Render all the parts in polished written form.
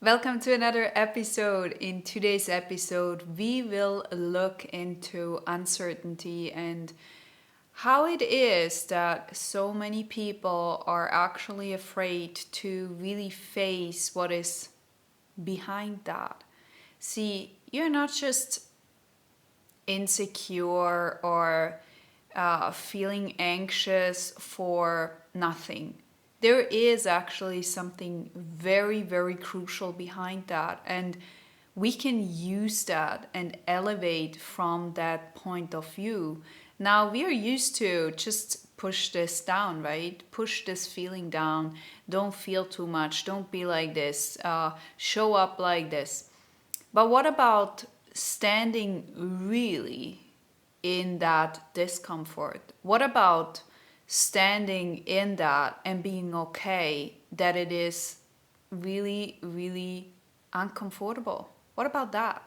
Welcome to another episode. In today's episode, we will look into uncertainty and how it is that so many people are actually afraid to really face what is behind that. See, you're not just insecure or feeling anxious for nothing. There is actually something very, very crucial behind that. And we can use that and elevate from that point of view. Now, we are used to just push this down, right? Push this feeling down. Don't feel too much. Don't be like this. Show up like this. But what about standing really in that discomfort? What about standing in that and being okay that it is really, really uncomfortable? What about that?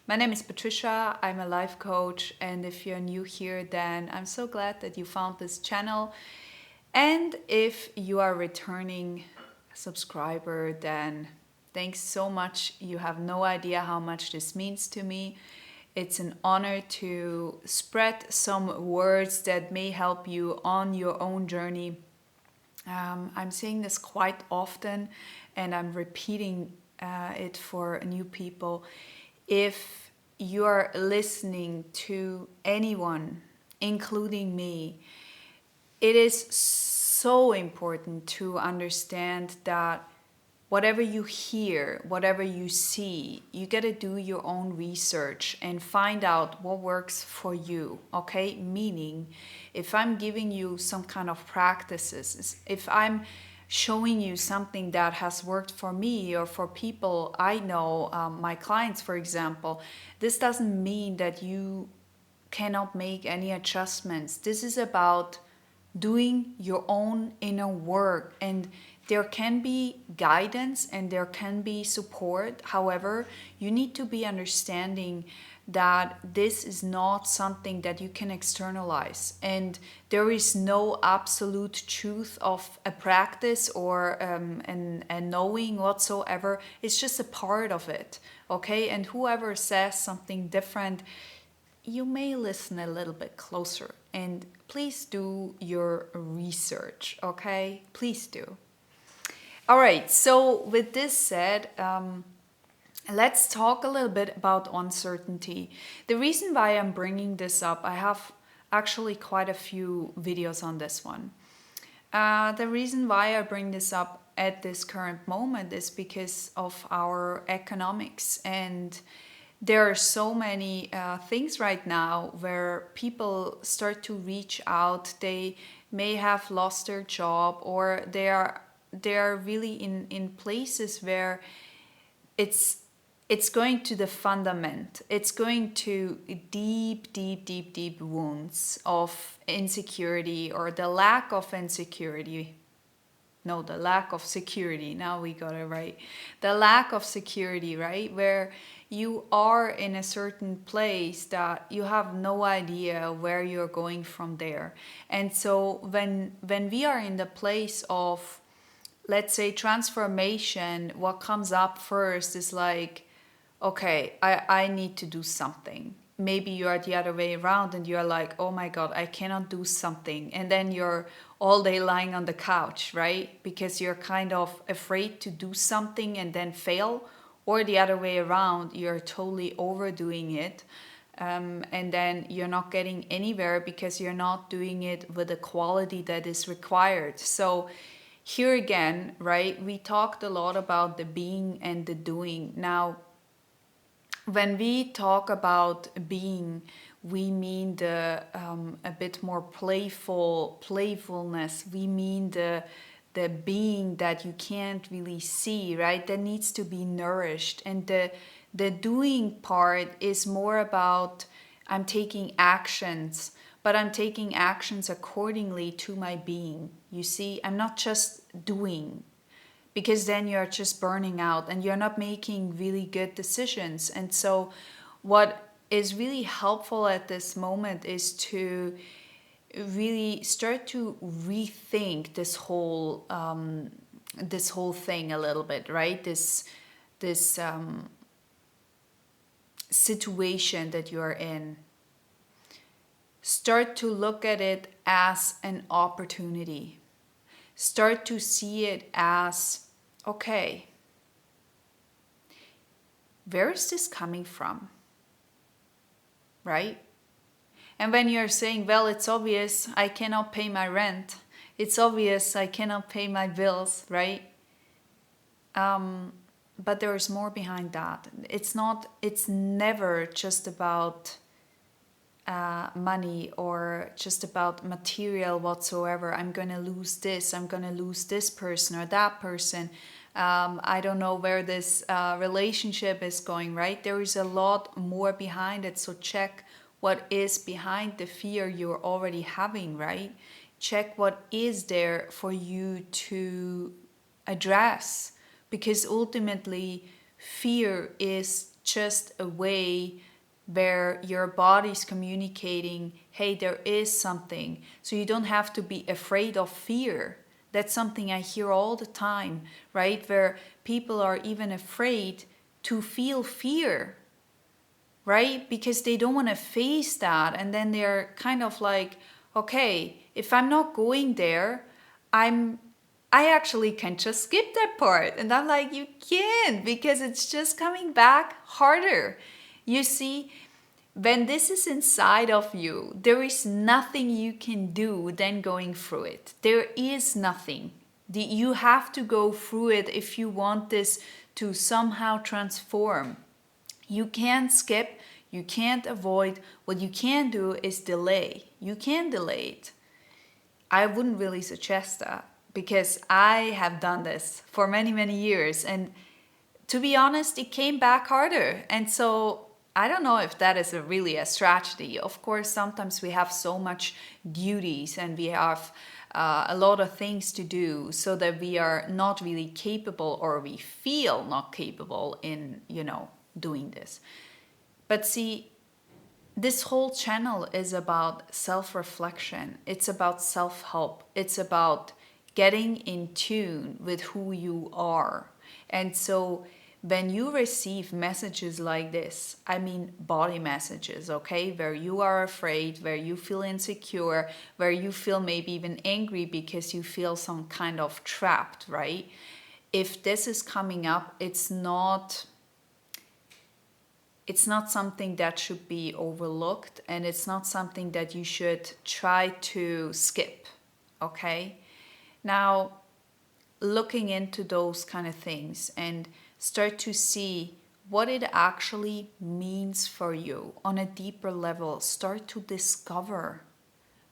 My name is Patricia. I'm a life coach. And if you're new here, then I'm so glad that you found this channel. And if you are a returning subscriber, then thanks so much. You have no idea how much this means to me. It's an honor to spread some words that may help you on your own journey. I'm saying this quite often and I'm repeating it for new people. If you're listening to anyone, including me, it is so important to understand that whatever you hear, whatever you see, you got to do your own research and find out what works for you, okay? Meaning, if I'm giving you some kind of practices, if I'm showing you something that has worked for me or for people I know, my clients, for example, this doesn't mean that you cannot make any adjustments. This is about doing your own inner work, and there can be guidance and there can be support. However, you need to be understanding that this is not something that you can externalize, and there is no absolute truth of a practice or a knowing whatsoever. It's just a part of it, okay? And whoever says something different, you may listen a little bit closer and please do your research, okay? Please do. All right, so with this said, let's talk a little bit about uncertainty. The reason why I'm bringing this up, I have actually quite a few videos on this one. The reason why I bring this up at this current moment is because of our economics, and there are so many things right now where people start to reach out. They may have lost their job, or they are really in places where it's going to the fundament. It's going to deep wounds of insecurity, or the lack of insecurity. No, the lack of security. Now we got it right. The lack of security, right? Where you are in a certain place that you have no idea where you're going from there. And so when we are in the place of, let's say, transformation, what comes up first is like, okay, I need to do something. Maybe you are the other way around and you're like, oh my God, I cannot do something. And then you're all day lying on the couch, right? Because you're kind of afraid to do something and then fail. Or the other way around, you're totally overdoing it. And then you're not getting anywhere because you're not doing it with the quality that is required. So here again, right, we talked a lot about the being and the doing. Now, when we talk about being, we mean the a bit more playfulness. We mean the being that you can't really see, right? That needs to be nourished. And the doing part is more about, I'm taking actions, but I'm taking actions accordingly to my being. You see, I'm not just doing, because then you're just burning out and you're not making really good decisions. And so what is really helpful at this moment is to really start to rethink this whole thing a little bit, right? This this situation that you are in. Start to look at it as an opportunity. Start to see it as, okay, where is this coming from? Right? And when you're saying, well, it's obvious I cannot pay my rent, it's obvious I cannot pay my bills, right? But there is more behind that. It's never just about money or just about material whatsoever. I'm going to lose this, I'm going to lose this person or that person. I don't know where this relationship is going, right? There is a lot more behind it. So check what is behind the fear you're already having, right? Check what is there for you to address, because ultimately fear is just a way where your body's communicating, hey, there is something. So you don't have to be afraid of fear. That's something I hear all the time, right? Where people are even afraid to feel fear, right? Because they don't want to face that. And then they're kind of like, okay, if I'm not going there, I actually can just skip that part. And I'm like, you can't, because it's just coming back harder. You see, when this is inside of you, there is nothing you can do than going through it. There is nothing. You have to go through it if you want this to somehow transform. You can't skip, you can't avoid. What you can do is delay. You can delay it. I wouldn't really suggest that, because I have done this for many, many years. And to be honest, it came back harder. And so I don't know if that is really a strategy. Of course, sometimes we have so much duties and we have a lot of things to do, so that we are not really capable, or we feel not capable in, doing this. But see, this whole channel is about self-reflection. It's about self-help. It's about getting in tune with who you are. And so when you receive messages like this, I mean body messages, okay, where you are afraid, where you feel insecure, where you feel maybe even angry because you feel some kind of trapped, right? If this is coming up, it's not something that should be overlooked, and it's not something that you should try to skip, okay? Now, looking into those kind of things and start to see what it actually means for you on a deeper level. Start to discover.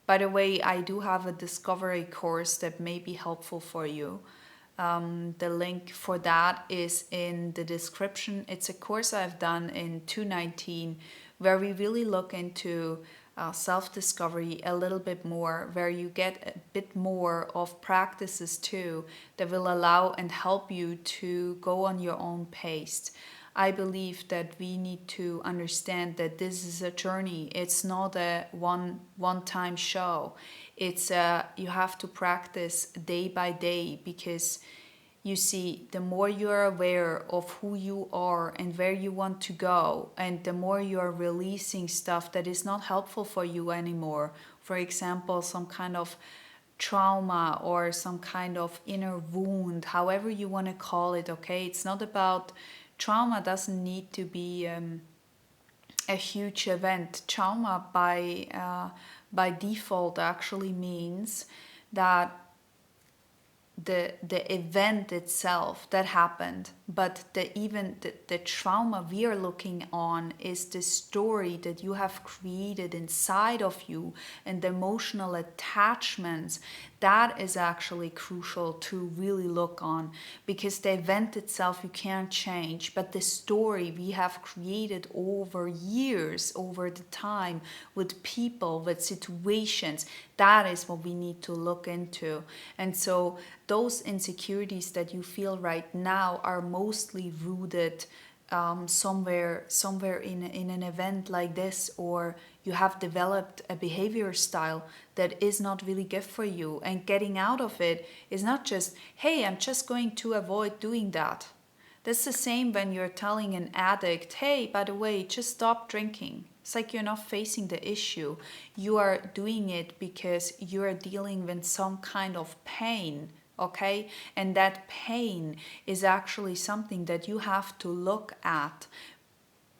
By the way, I do have a discovery course that may be helpful for you. The link for that is in the description. It's a course I've done in 2019 where we really look into self-discovery a little bit more, where you get a bit more of practices too that will allow and help you to go on your own pace. I believe that we need to understand that this is a journey. It's not a one-time show. It's you have to practice day by day, because you see, the more you are aware of who you are and where you want to go, and the more you are releasing stuff that is not helpful for you anymore, for example, some kind of trauma or some kind of inner wound, however you want to call it, okay? It's not about trauma, doesn't need to be a huge event. Trauma by default actually means that the event itself that happened, but the trauma we are looking on is the story that you have created inside of you, and the emotional attachments. That is actually crucial to really look on, because the event itself you can't change, but the story we have created over years, over the time, with people, with situations, that is what we need to look into. And so those insecurities that you feel right now are mostly rooted somewhere in an event like this, or you have developed a behavior style that is not really good for you. And getting out of it is not just, hey, I'm just going to avoid doing that. That's the same when you're telling an addict, hey, by the way, just stop drinking. It's like you're not facing the issue. You are doing it because you're dealing with some kind of pain, okay? And that pain is actually something that you have to look at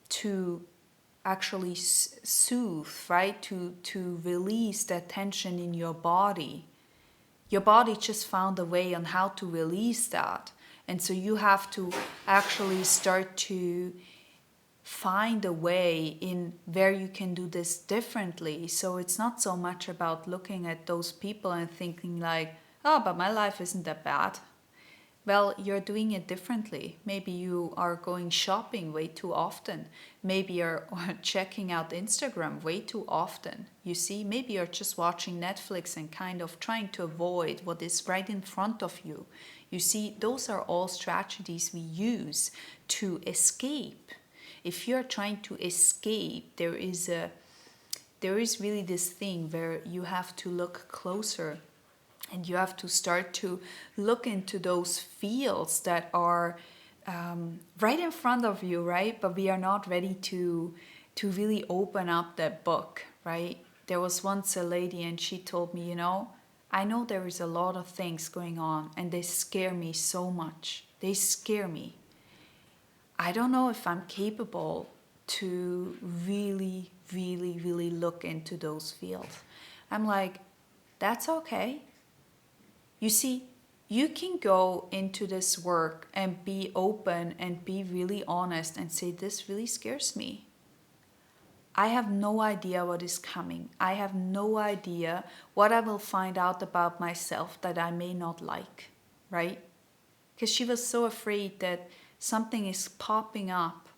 to actually soothe, right? To release that tension in your body. Your body just found a way on how to release that. And so you have to actually start to find a way in where you can do this differently. So it's not so much about looking at those people and thinking like, oh, but my life isn't that bad. Well, you're doing it differently. Maybe you are going shopping way too often. Maybe you're checking out Instagram way too often. You see, maybe you're just watching Netflix and kind of trying to avoid what is right in front of you. You see, those are all strategies we use to escape. If you're trying to escape, there is really this thing where you have to look closer. And you have to start to look into those fields that are right in front of you, right? But we are not ready to really open up that book, right? There was once a lady and she told me, I know there is a lot of things going on and they scare me so much. They scare me. I don't know if I'm capable to really, really, really look into those fields. I'm like, that's okay. You see, you can go into this work and be open and be really honest and say, this really scares me. I have no idea what is coming. I have no idea what I will find out about myself that I may not like, right? Because she was so afraid that something is popping up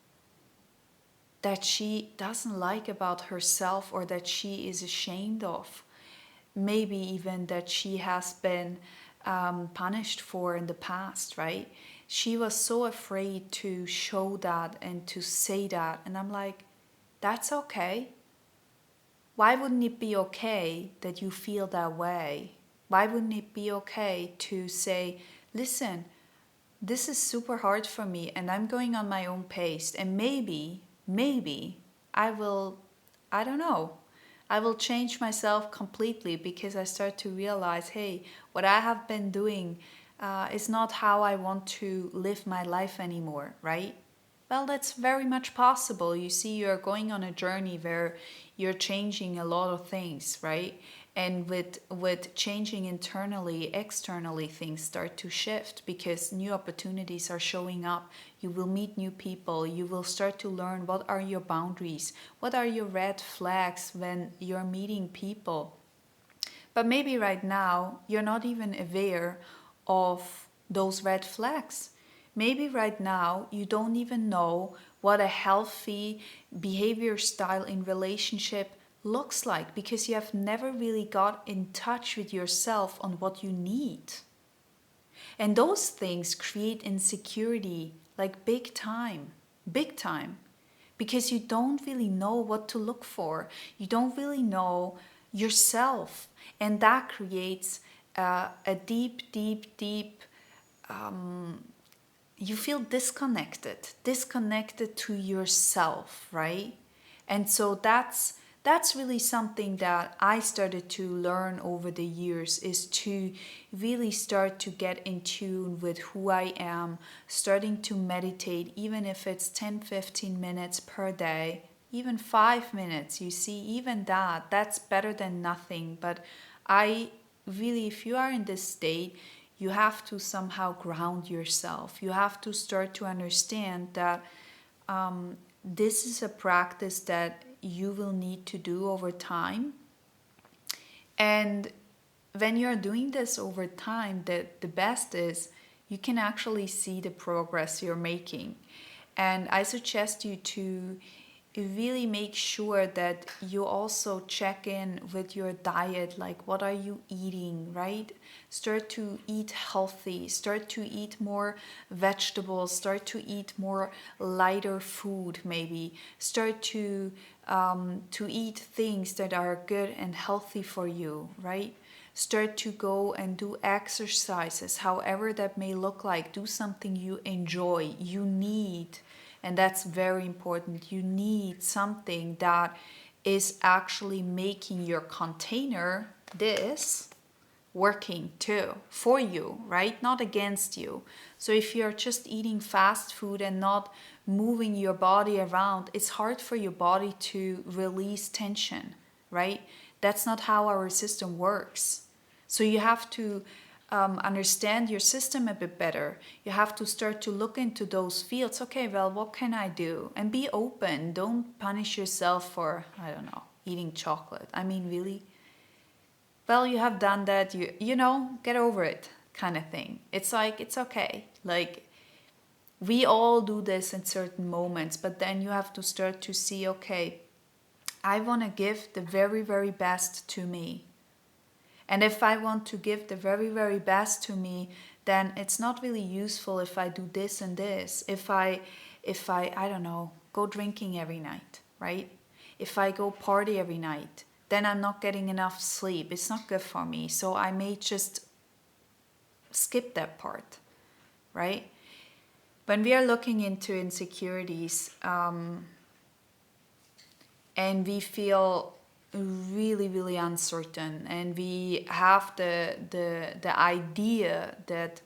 that she doesn't like about herself or that she is ashamed of. Maybe even that she has been punished for in the past, right? She was so afraid to show that and to say that. And I'm like, that's okay. Why wouldn't it be okay that you feel that way? Why wouldn't it be okay to say, listen, this is super hard for me and I'm going on my own pace. And maybe I will, I don't know, I will change myself completely because I start to realize, hey, what I have been doing is not how I want to live my life anymore, right? Well, that's very much possible. You see, you're going on a journey where you're changing a lot of things, right? And with changing internally, externally, things start to shift because new opportunities are showing up. You will meet new people. You will start to learn what are your boundaries, what are your red flags when you're meeting people. But maybe right now, you're not even aware of those red flags. Maybe right now you don't even know what a healthy behavior style in relationship looks like because you have never really got in touch with yourself on what you need. And those things create insecurity like big time, because you don't really know what to look for. You don't really know yourself. And that creates a deep, you feel disconnected to yourself, right? And so that's really something that I started to learn over the years, is to really start to get in tune with who I am, starting to meditate, even if it's 10-15 minutes per day, even 5 minutes. You see, even that's better than nothing. But I really, if you are in this state, you have to somehow ground yourself. You have to start to understand that this is a practice that you will need to do over time. And when you're doing this over time, the best is you can actually see the progress you're making. And I suggest you to really make sure that you also check in with your diet, like what are you eating, right? Start to eat healthy, start to eat more vegetables, start to eat more lighter food, maybe start to eat things that are good and healthy for you, right? Start to go and do exercises, however that may look like. Do something you enjoy. You need, and that's very important, you need something that is actually making your container, this, working too for you, right? Not against you. So if you're just eating fast food and not moving your body around, it's hard for your body to release tension, right? That's not how our system works. So you have to understand your system a bit better. You have to start to look into those fields. Okay, well, what can I do? And be open. Don't punish yourself for, I don't know, eating chocolate. I mean, really? Well, you have done that. You know, get over it, kind of thing. It's like, it's okay. Like, we all do this in certain moments, but then you have to start to see, okay, I want to give the very, very best to me. And if I want to give the very, very best to me, then it's not really useful if I do this and this. If I don't know, go drinking every night, right? If I go party every night, then I'm not getting enough sleep. It's not good for me. So I may just skip that part, right? When we are looking into insecurities, and we feel really, really uncertain, and we have the idea that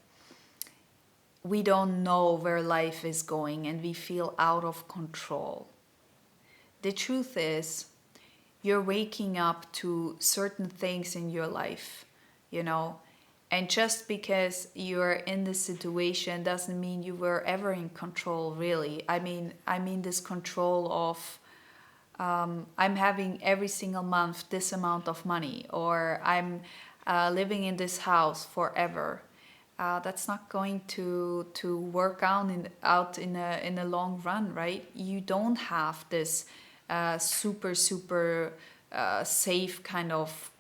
we don't know where life is going, and we feel out of control. The truth is, you're waking up to certain things in your life, you know, and just because you're in this situation doesn't mean you were ever in control, really. I mean this control of I'm having every single month this amount of money, or I'm living in this house forever. That's not going to work out in a long run, right? You don't have this super safe kind of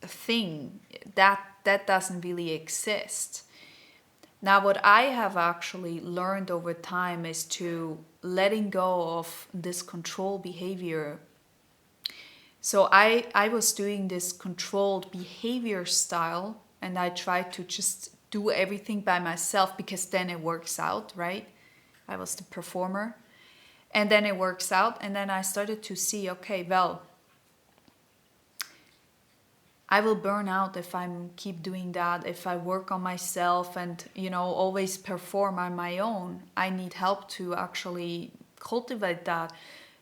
thing that doesn't really exist. Now, what I have actually learned over time is to letting go of this control behavior. So I was doing this controlled behavior style, and I tried to just do everything by myself because then it works out, right? I was the performer. And then it works out, and then I started to see, okay, well, I will burn out if I keep doing that. If I work on myself and, you know, always perform on my own, I need help to actually cultivate that.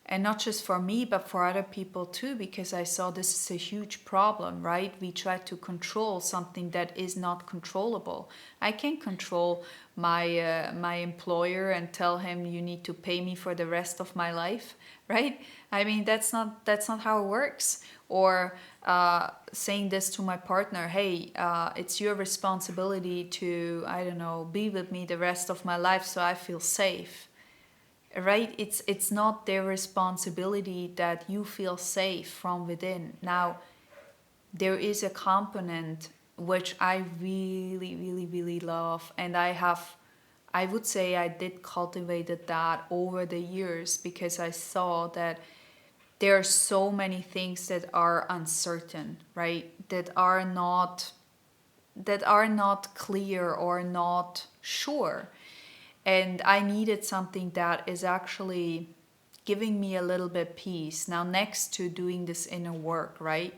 And not just for me, but for other people too, because I saw this is a huge problem, right? We try to control something that is not controllable. I can't control my employer and tell him you need to pay me for the rest of my life, right? I mean, that's not how it works. Or saying this to my partner, hey, it's your responsibility to, I don't know, be with me the rest of my life so I feel safe. Right? It's not their responsibility that you feel safe from within. Now, there is a component which I really, really, really love, and I would say I did cultivated that over the years because I saw that there are so many things that are uncertain, right? That are not clear or not sure. And I needed something that is actually giving me a little bit peace. Now, next to doing this inner work, right?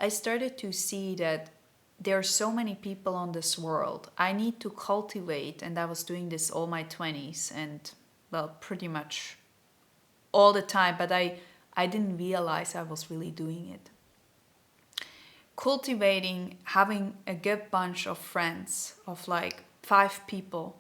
I started to see that there are so many people on this world. I need to cultivate, and I was doing this all my 20s and, well, pretty much all the time, but I didn't realize I was really doing it. Cultivating, having a good bunch of friends, of like 5 people.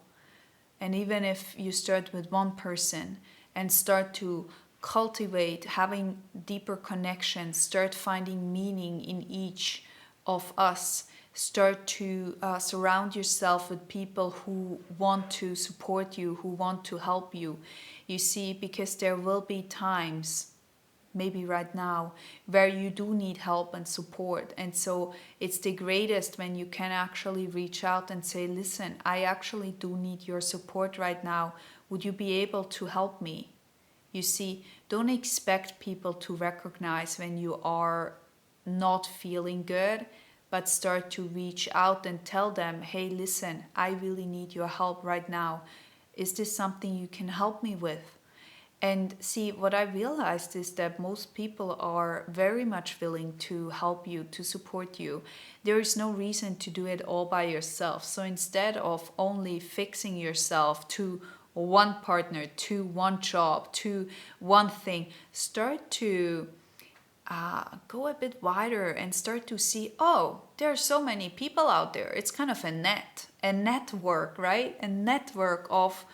And even if you start with one person and start to cultivate, having deeper connections, start finding meaning in each of us, start to surround yourself with people who want to support you, who want to help you. You see, because there will be times, maybe right now, where you do need help and support. And so it's the greatest when you can actually reach out and say, listen, I actually do need your support right now. Would you be able to help me? You see, don't expect people to recognize when you are not feeling good, but start to reach out and tell them, hey, listen, I really need your help right now. Is this something you can help me with? And see, what I realized is that most people are very much willing to help you, to support you. There is no reason to do it all by yourself. So instead of only fixing yourself to one partner, to one job, to one thing, start to go a bit wider and start to see, oh, there are so many people out there. It's kind of a network, right? A network of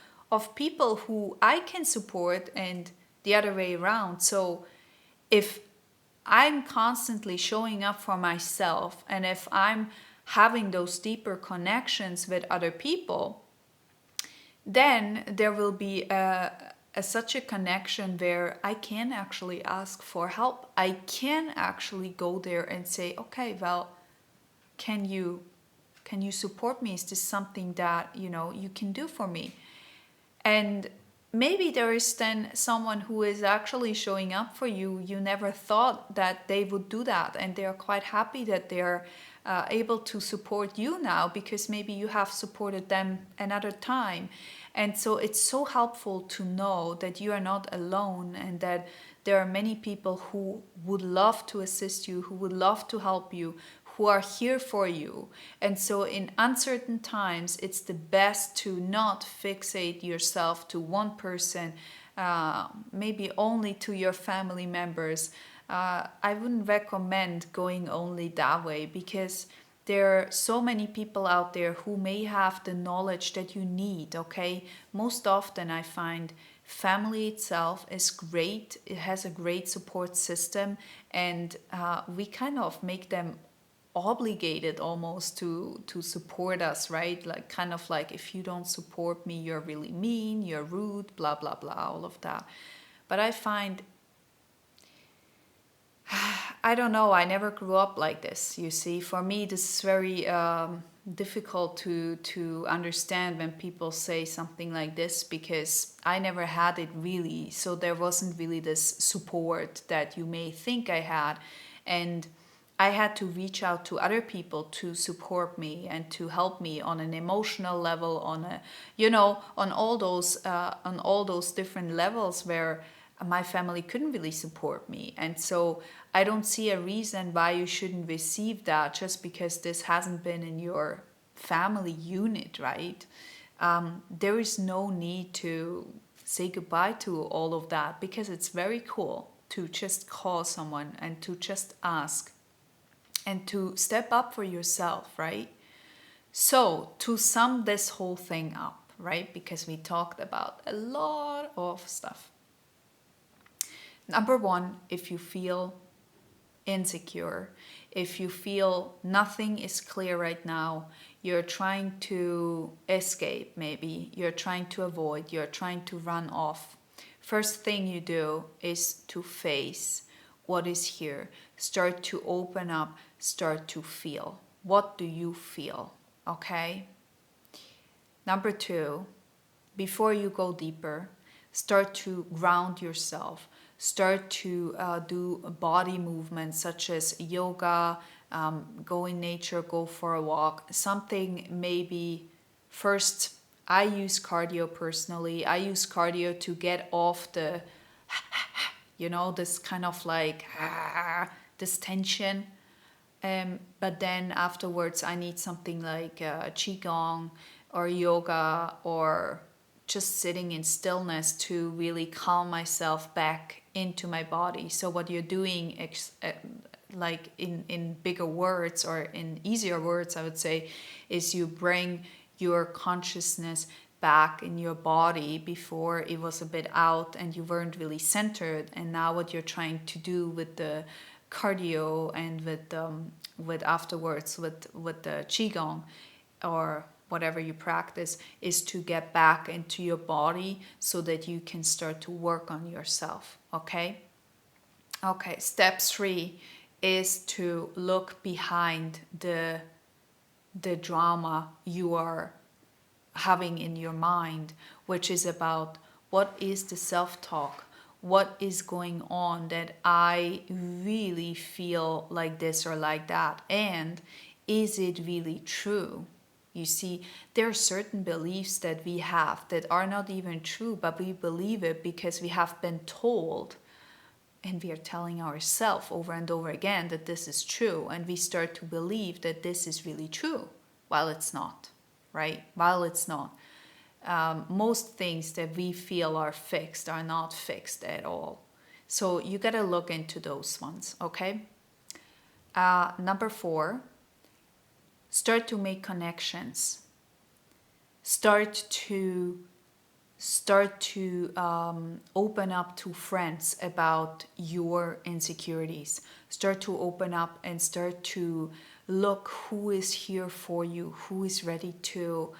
people who I can support and the other way around. So if I'm constantly showing up for myself and if I'm having those deeper connections with other people, then there will be such a connection where I can actually ask for help. I can actually go there and say, okay, well, can you support me? Is this something that you can do for me? And maybe there is then someone who is actually showing up for you. You never thought that they would do that, and they are quite happy that they're able to support you now because maybe you have supported them another time. And so it's so helpful to know that you are not alone and that there are many people who would love to assist you, who would love to help you, who are here for you. And so in uncertain times, it's the best to not fixate yourself to one person, maybe only to your family members. I wouldn't recommend going only that way because there are so many people out there who may have the knowledge that you need, okay? Most often I find family itself is great. It has a great support system, and we kind of make them obligated almost to support us, right? Like kind of like, if you don't support me, you're really mean, you're rude, blah blah blah, all of that. But I find I don't know, I never grew up like this, you see. For me, this is very difficult to understand when people say something like this because I never had it really. So there wasn't really this support that you may think I had. And I had to reach out to other people to support me and to help me on an emotional level, on a, on all those different levels where my family couldn't really support me. And so I don't see a reason why you shouldn't receive that just because this hasn't been in your family unit, right? There is no need to say goodbye to all of that because it's very cool to just call someone and to just ask and to step up for yourself, right? So to sum this whole thing up, right? Because we talked about a lot of stuff. Number one, if you feel insecure, if you feel nothing is clear right now, you're trying to escape, maybe you're trying to avoid, you're trying to run off, first thing you do is to face what is here. Start to open up, start to feel. What do you feel? Okay? Number two, before you go deeper, start to ground yourself. Start to do body movements such as yoga, go in nature, go for a walk. Something maybe first, I use cardio personally. I use cardio to get off the, this kind of like, this tension. But then afterwards, I need something like qigong or yoga or just sitting in stillness to really calm myself back into my body. So what you're doing, like in bigger words or in easier words, I would say, is you bring your consciousness back in your body. Before it was a bit out and you weren't really centered, and now what you're trying to do with the cardio and with afterwards with the qigong or whatever you practice is to get back into your body so that you can start to work on yourself. Okay, step 3 is to look behind the drama you are having in your mind, which is about what is the self-talk, what is going on that I really feel like this or like that, and is it really true? You see, there are certain beliefs that we have that are not even true, but we believe it because we have been told, and we are telling ourselves over and over again that this is true, and we start to believe that this is really true while it's not, right? While it's not. Most things that we feel are fixed are not fixed at all. So you got to look into those ones, okay? Number 4, start to make connections. Start to open up to friends about your insecurities. Start to open up and start to look who is here for you, who is ready to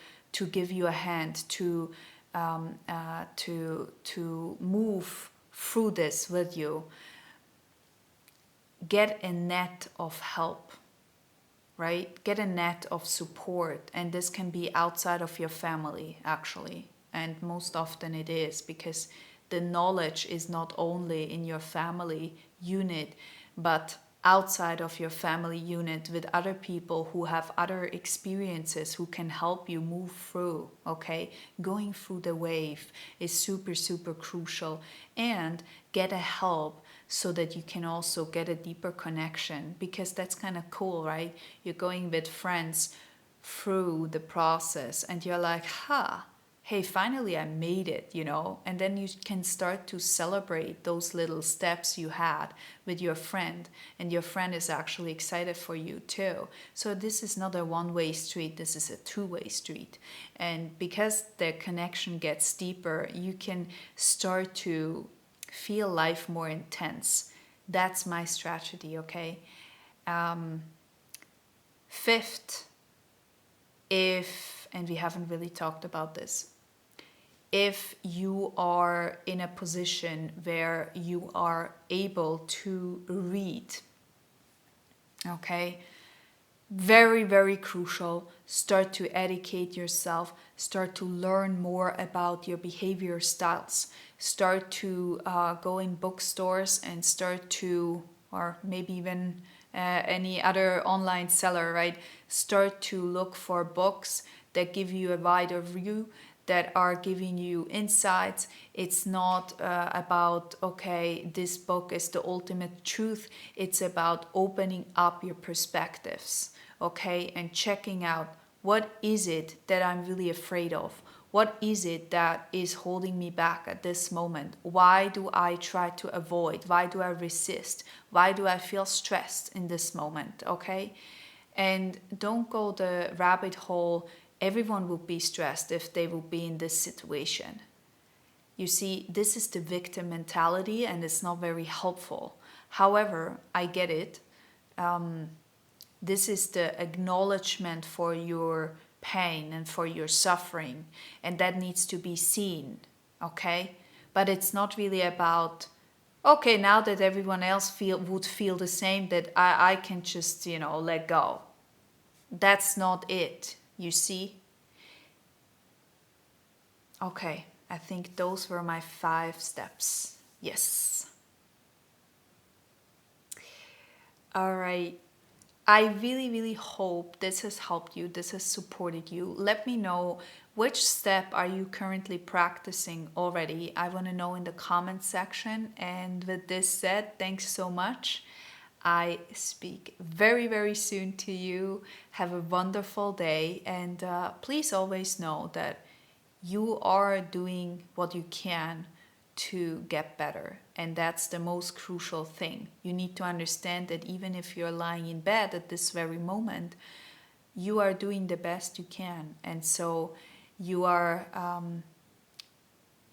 give you a hand, to move through this with you. Get a net of help, right? Get a net of support, and this can be outside of your family, actually. And most often it is, because the knowledge is not only in your family unit, but outside of your family unit with other people who have other experiences, who can help you move through, okay? Going through the wave is super, super crucial. And get a help so that you can also get a deeper connection, because that's kind of cool, right? You're going with friends through the process and you're like, hey, finally I made it, and then you can start to celebrate those little steps you had with your friend, and your friend is actually excited for you too. So this is not a one-way street, this is a two-way street. And because the connection gets deeper, you can start to feel life more intense. That's my strategy, okay? 5th, and we haven't really talked about this, if you are in a position where you are able to read, okay, very, very crucial. Start to educate yourself, start to learn more about your behavior styles, start to go in bookstores and start to, or maybe even any other online seller, right? Start to look for books that give you a wider view, that are giving you insights. It's not about, okay, this book is the ultimate truth. It's about opening up your perspectives, okay, and checking out, what is it that I'm really afraid of? What is it that is holding me back at this moment? Why do I try to avoid? Why do I resist? Why do I feel stressed in this moment, okay? And don't go the rabbit hole. Everyone would be stressed if they would be in this situation. You see, this is the victim mentality and it's not very helpful. However, I get it. This is the acknowledgement for your pain and for your suffering, and that needs to be seen, okay? But it's not really about, okay, now that everyone else would feel the same, that I can just, let go. That's not it, you see? Okay, I think those were my 5 steps. Yes. All right. I really, really hope this has helped you, this has supported you. Let me know, which step are you currently practicing already? I want to know in the comment section. And with this said, thanks so much. I speak very, very soon to you. Have a wonderful day. And please always know that you are doing what you can to get better, and that's the most crucial thing. You need to understand that even if you're lying in bed at this very moment, you are doing the best you can, and so you're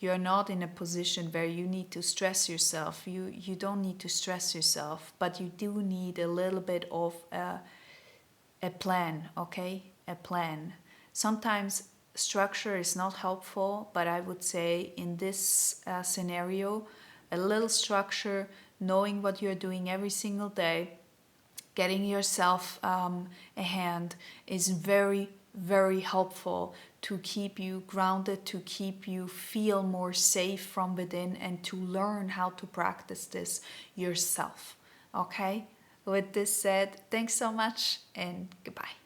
not in a position where you need to stress yourself. You don't need to stress yourself, but you do need a little bit of a plan, okay? A plan. Sometimes structure is not helpful, but I would say in this scenario, a little structure, knowing what you're doing every single day, getting yourself a hand is very, very helpful to keep you grounded, to keep you feel more safe from within, and to learn how to practice this yourself. Okay? With this said, thanks so much and goodbye.